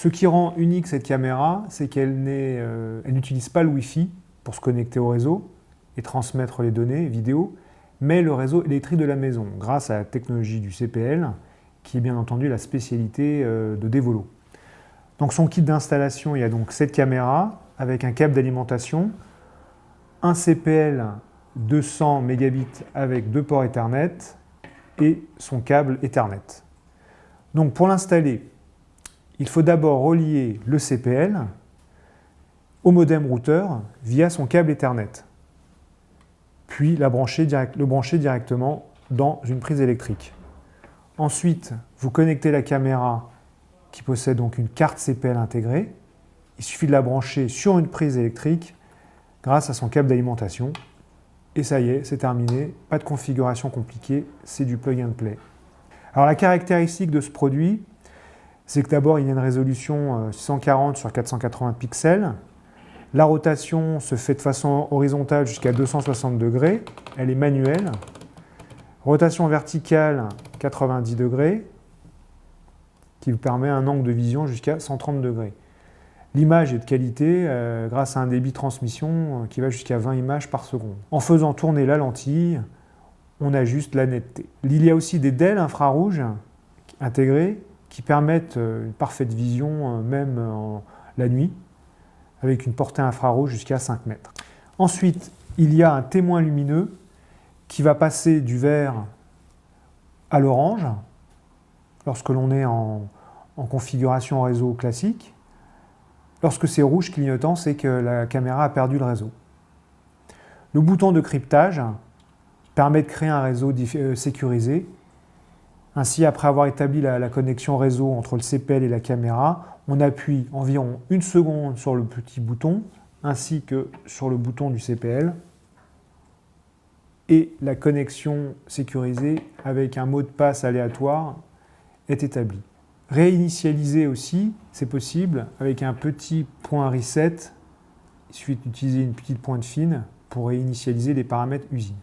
Ce qui rend unique cette caméra, c'est qu'elle n'utilise pas le Wi-Fi pour se connecter au réseau et transmettre les données vidéo, mais le réseau électrique de la maison, grâce à la technologie du CPL, qui est bien entendu la spécialité de Devolo. Donc son kit d'installation, il y a donc cette caméra avec un câble d'alimentation, un CPL 200 mégabits avec 2 ports Ethernet et son câble Ethernet. Donc pour l'installer, il faut d'abord relier le CPL au modem routeur via son câble Ethernet, puis le brancher directement dans une prise électrique. Ensuite, vous connectez la caméra qui possède donc une carte CPL intégrée. Il suffit de la brancher sur une prise électrique grâce à son câble d'alimentation. Et ça y est, c'est terminé. Pas de configuration compliquée, c'est du plug and play. Alors la caractéristique de ce produit, c'est que d'abord il y a une résolution 640 sur 480 pixels. La rotation se fait de façon horizontale jusqu'à 260 degrés. Elle est manuelle. Rotation verticale 90 degrés, qui vous permet un angle de vision jusqu'à 130 degrés. L'image est de qualité grâce à un débit de transmission qui va jusqu'à 20 images par seconde. En faisant tourner la lentille, on ajuste la netteté. Il y a aussi des DEL infrarouges intégrés qui permettent une parfaite vision même la nuit, avec une portée infrarouge jusqu'à 5 mètres. Ensuite, il y a un témoin lumineux qui va passer du vert à l'orange lorsque l'on est en configuration réseau classique. Lorsque c'est rouge clignotant, c'est que la caméra a perdu le réseau. Le bouton de cryptage permet de créer un réseau sécurisé. Ainsi, après avoir établi la connexion réseau entre le CPL et la caméra, on appuie environ 1 seconde sur le petit bouton, ainsi que sur le bouton du CPL. Et la connexion sécurisée avec un mot de passe aléatoire est établie. Réinitialiser aussi, c'est possible avec un petit point reset. Il suffit d'utiliser une petite pointe fine pour réinitialiser les paramètres usine.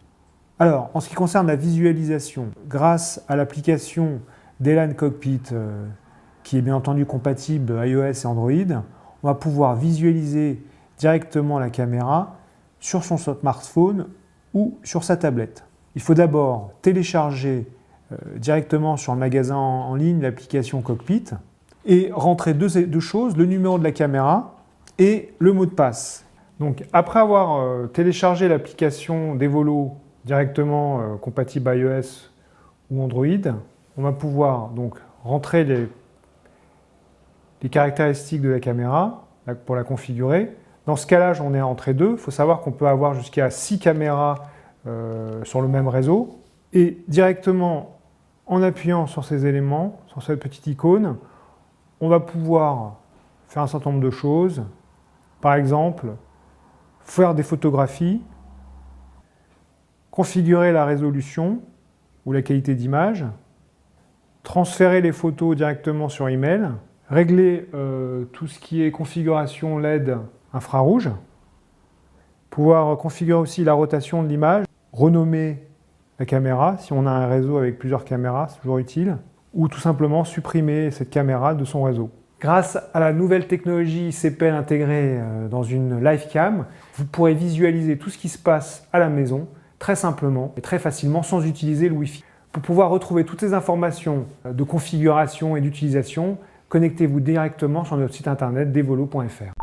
Alors, en ce qui concerne la visualisation, grâce à l'application d'Elan Cockpit, qui est bien entendu compatible iOS et Android, on va pouvoir visualiser directement la caméra sur son smartphone ou sur sa tablette. Il faut d'abord télécharger directement sur le magasin en ligne l'application Cockpit et rentrer deux choses, le numéro de la caméra et le mot de passe. Donc après avoir téléchargé l'application Devolo directement compatible iOS ou Android, on va pouvoir donc rentrer les caractéristiques de la caméra pour la configurer. Dans ce cas-là, j'en ai rentré 2. Il faut savoir qu'on peut avoir jusqu'à 6 caméras sur le même réseau. Et directement, en appuyant sur ces éléments, sur cette petite icône, on va pouvoir faire un certain nombre de choses. Par exemple, faire des photographies, configurer la résolution ou la qualité d'image, transférer les photos directement sur email, régler tout ce qui est configuration LED infrarouge, pouvoir configurer aussi la rotation de l'image, renommer la caméra, si on a un réseau avec plusieurs caméras, c'est toujours utile, ou tout simplement supprimer cette caméra de son réseau. Grâce à la nouvelle technologie CPL intégrée dans une Livecam, vous pourrez visualiser tout ce qui se passe à la maison très simplement et très facilement sans utiliser le Wi-Fi. Pour pouvoir retrouver toutes ces informations de configuration et d'utilisation, connectez-vous directement sur notre site internet devolo.fr.